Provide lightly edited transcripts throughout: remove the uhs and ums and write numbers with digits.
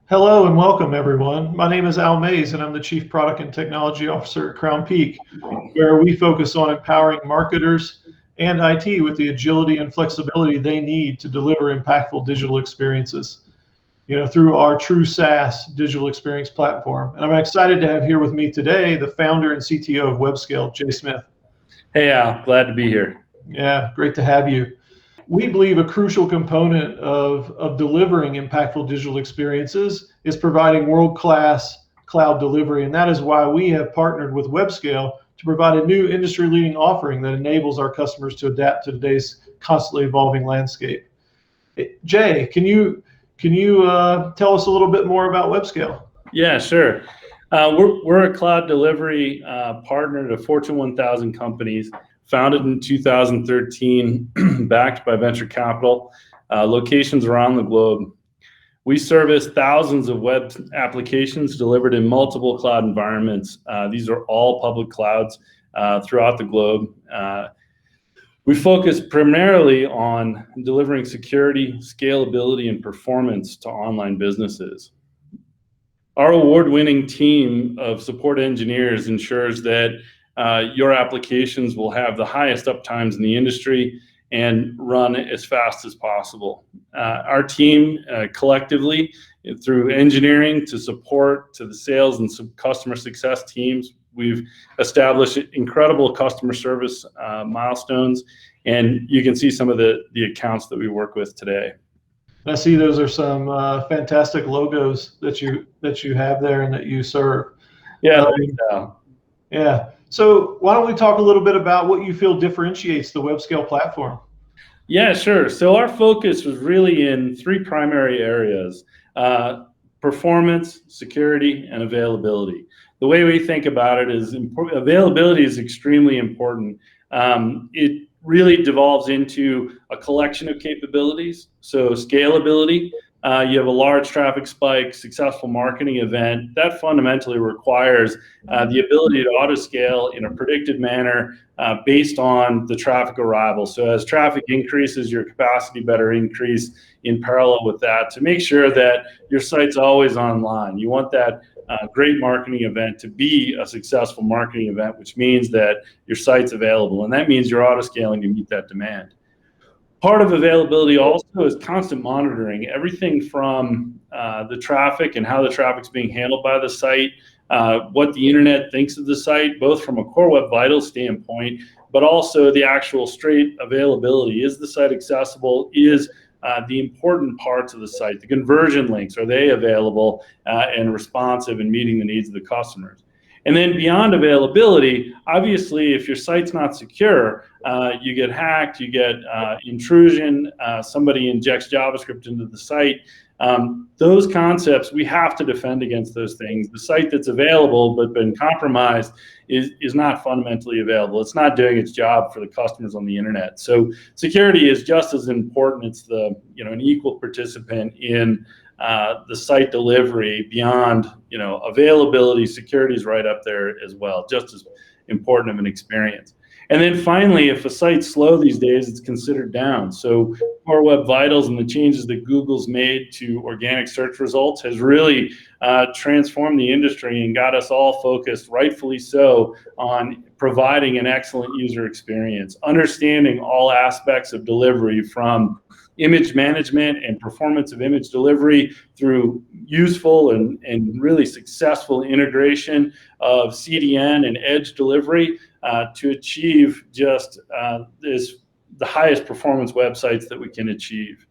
Hello and welcome, everyone. My name is Al Mays, and I'm the Chief Product and Technology Officer at Crownpeak, where we focus on empowering marketers and IT with the agility and flexibility they need to deliver impactful digital experiences, through our true SaaS digital experience platform. And I'm excited to have here with me today the founder and CTO of Webscale, Jay Smith. Hey Al, glad to be here. Yeah, great to have you. We believe a crucial component of delivering impactful digital experiences is providing world-class cloud delivery. And that is why we have partnered with Webscale to provide a new industry-leading offering that enables our customers to adapt to today's constantly evolving landscape. Jay, can you tell us a little bit more about Webscale? Yeah, sure. We're a cloud delivery partner to Fortune 1000 companies, founded in 2013, backed by venture capital, locations around the globe. We service thousands of web applications delivered in multiple cloud environments. These are all public clouds throughout the globe. We focus primarily on delivering security, scalability, and performance to online businesses. Our award-winning team of support engineers ensures that your applications will have the highest uptimes in the industry and run as fast as possible. Our team collectively, through engineering to support to the sales and some customer success teams, we've established incredible customer service milestones, and you can see some of the accounts that we work with today. I see those are some fantastic logos that you have there and that you serve. Yeah. Yeah. So why don't we talk a little bit about what you feel differentiates the Webscale platform? Yeah, sure. So our focus was really in three primary areas: performance, security, and availability. The way we think about it is availability is extremely important. It really devolves into a collection of capabilities. So scalability, you have a large traffic spike, successful marketing event, that fundamentally requires the ability to auto-scale in a predicted manner based on the traffic arrival. So as traffic increases, your capacity better increase in parallel with that to make sure that your site's always online. You want that great marketing event to be a successful marketing event, which means that your site's available, and that means you're auto-scaling to meet that demand. Part of availability also is constant monitoring, everything from the traffic and how the traffic's being handled by the site, what the internet thinks of the site, both from a core web vitals standpoint, but also the actual straight availability. Is the site accessible? Is the important parts of the site, the conversion links, are they available and responsive and meeting the needs of the customers? And then beyond availability, obviously, if your site's not secure, you get hacked, you get intrusion, somebody injects JavaScript into the site. Those concepts, we have to defend against those things. The site that's available but been compromised is not fundamentally available. It's not doing its job for the customers on the internet. So security is just as important. It's an equal participant in the site delivery. Beyond availability, security is right up there as well, just as important of an experience. And then finally, if a site's slow these days, it's considered down. So Core Web Vitals and the changes that Google's made to organic search results has really transformed the industry and got us all focused, rightfully so, on providing an excellent user experience, understanding all aspects of delivery, from image management and performance of image delivery through useful and really successful integration of CDN and edge delivery to achieve just the highest performance websites that we can achieve.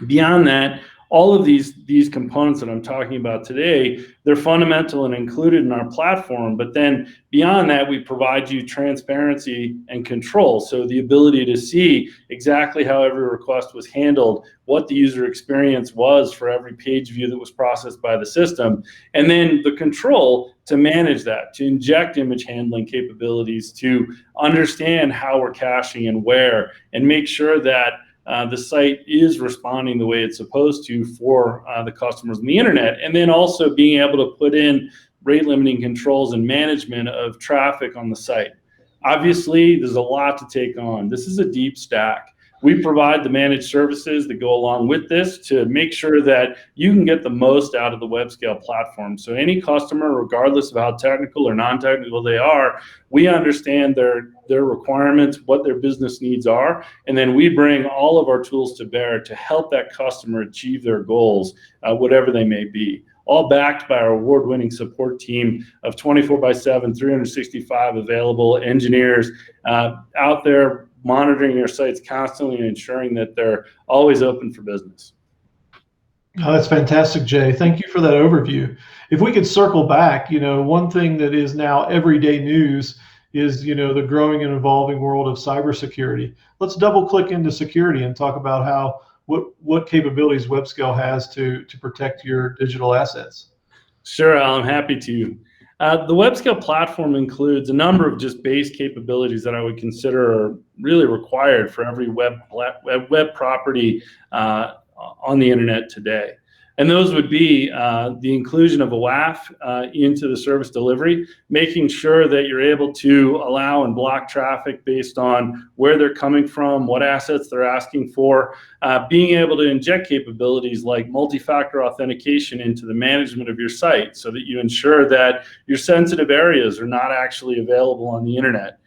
Beyond that, all of these components that I'm talking about today, they're fundamental and included in our platform. But then beyond that, we provide you transparency and control. So the ability to see exactly how every request was handled, what the user experience was for every page view that was processed by the system, and then the control to manage that, to inject image handling capabilities, to understand how we're caching and where, and make sure that the site is responding the way it's supposed to for the customers on the internet. And then also being able to put in rate limiting controls and management of traffic on the site. Obviously, there's a lot to take on. This is a deep stack. We provide the managed services that go along with this to make sure that you can get the most out of the Webscale platform. So any customer, regardless of how technical or non-technical they are, we understand their requirements, what their business needs are, and then we bring all of our tools to bear to help that customer achieve their goals, whatever they may be. All backed by our award-winning support team of 24/7, 365 available engineers out there monitoring your sites constantly and ensuring that they're always open for business. Oh, that's fantastic, Jay. Thank you for that overview. If we could circle back, one thing that is now everyday news is, the growing and evolving world of cybersecurity. Let's double click into security and talk about what capabilities Webscale has to protect your digital assets. Sure, Al, I'm happy to. The Webscale platform includes a number of just base capabilities that I would consider are really required for every web property on the internet today. And those would be the inclusion of a WAF into the service delivery, making sure that you're able to allow and block traffic based on where they're coming from, what assets they're asking for, being able to inject capabilities like multi-factor authentication into the management of your site so that you ensure that your sensitive areas are not actually available on the internet.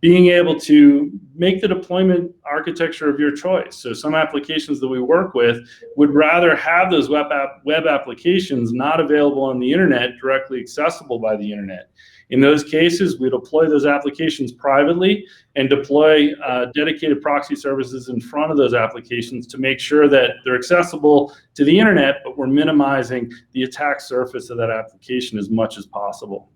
Being able to make the deployment architecture of your choice. So some applications that we work with would rather have those web applications not available on the internet, directly accessible by the internet. In those cases, we deploy those applications privately and deploy dedicated proxy services in front of those applications to make sure that they're accessible to the internet, but we're minimizing the attack surface of that application as much as possible.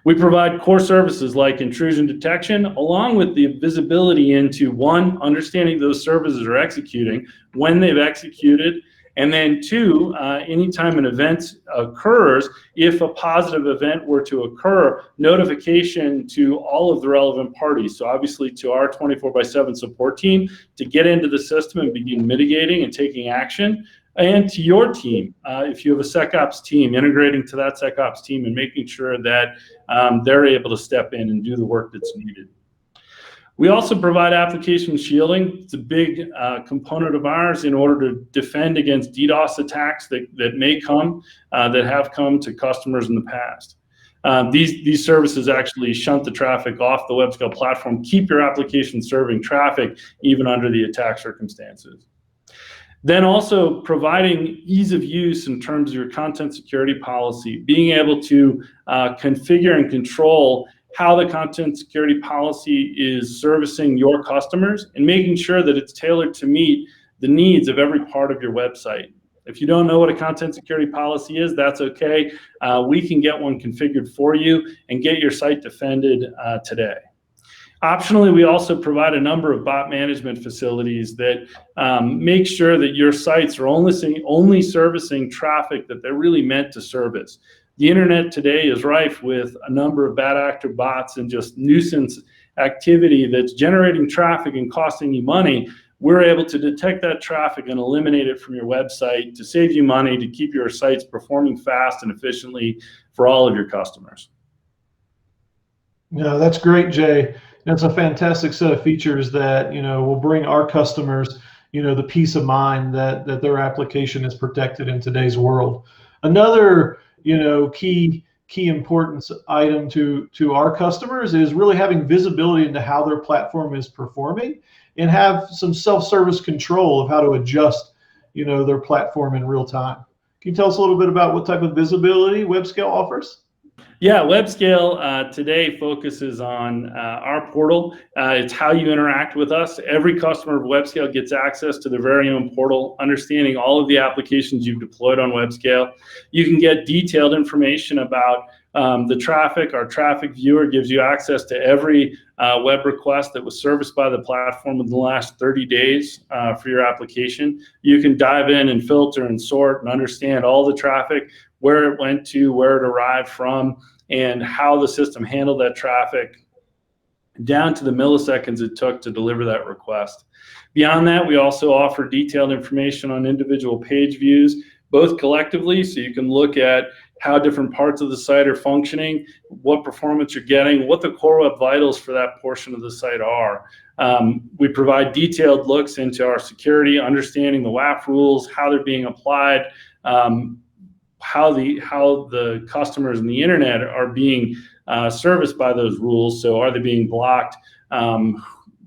We provide core services like intrusion detection, along with the visibility into, one, understanding those services are executing, when they've executed, and then two, anytime an event occurs, if a positive event were to occur, notification to all of the relevant parties. So obviously to our 24/7 support team to get into the system and begin mitigating and taking action, and to your team, if you have a SecOps team, integrating to that SecOps team and making sure that they're able to step in and do the work that's needed. We also provide application shielding. It's a big component of ours in order to defend against DDoS attacks that may come, that have come to customers in the past. These services actually shunt the traffic off the Webscale platform, keep your application serving traffic even under the attack circumstances. Then also providing ease of use in terms of your content security policy, being able to configure and control how the content security policy is servicing your customers and making sure that it's tailored to meet the needs of every part of your website. If you don't know what a content security policy is, that's okay. We can get one configured for you and get your site defended today. Optionally, we also provide a number of bot management facilities that make sure that your sites are only servicing traffic that they're really meant to service. The internet today is rife with a number of bad actor bots and just nuisance activity that's generating traffic and costing you money. We're able to detect that traffic and eliminate it from your website to save you money, to keep your sites performing fast and efficiently for all of your customers. Yeah, that's great, Jay. That's a fantastic set of features that will bring our customers the peace of mind that their application is protected in today's world. Another key importance item to our customers is really having visibility into how their platform is performing and have some self-service control of how to adjust their platform in real time. Can you tell us a little bit about what type of visibility Webscale offers? Yeah, Webscale today focuses on our portal. It's how you interact with us. Every customer of Webscale gets access to their very own portal, understanding all of the applications you've deployed on Webscale. You can get detailed information about the traffic. Our traffic viewer gives you access to every web request that was serviced by the platform in the last 30 days for your application. You can dive in and filter and sort and understand all the traffic, where it went to, where it arrived from, and how the system handled that traffic down to the milliseconds it took to deliver that request. Beyond that, we also offer detailed information on individual page views, both collectively, so you can look at how different parts of the site are functioning, what performance you're getting, what the core web vitals for that portion of the site are. We provide detailed looks into our security, understanding the WAF rules, how they're being applied, how the customers and the internet are being serviced by those rules. So are they being blocked?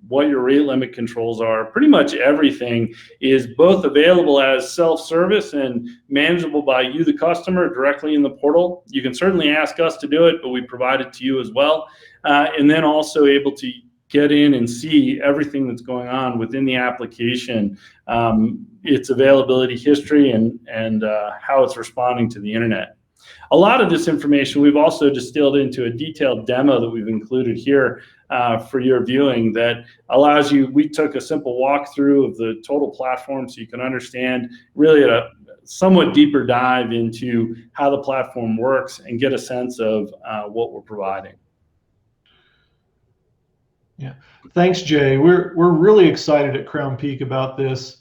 What your rate limit controls are. Pretty much everything is both available as self-service and manageable by you, the customer, directly in the portal. You can certainly ask us to do it, but we provide it to you as well. And then also able to get in and see everything that's going on within the application, its availability history, and how it's responding to the internet. A lot of this information we've also distilled into a detailed demo that we've included here for your viewing that allows you. We took a simple walkthrough of the total platform so you can understand really a somewhat deeper dive into how the platform works and get a sense of what we're providing. Yeah, thanks, Jay. We're really excited at Crownpeak about this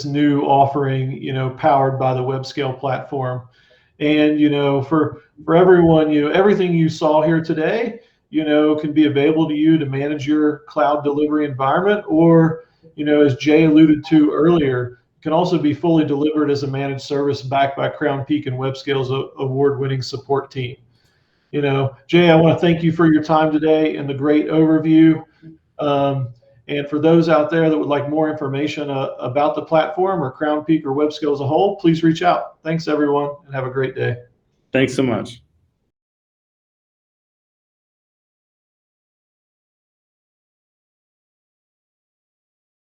new offering, powered by the Webscale platform. And for everyone, everything you saw here today, can be available to you to manage your cloud delivery environment, or as Jay alluded to earlier, can also be fully delivered as a managed service backed by Crownpeak and Webscale's award-winning support team. Jay, I want to thank you for your time today and the great overview. And for those out there that would like more information about the platform or Crownpeak or Webscale as a whole, please reach out. Thanks, everyone, and have a great day. Thanks so much.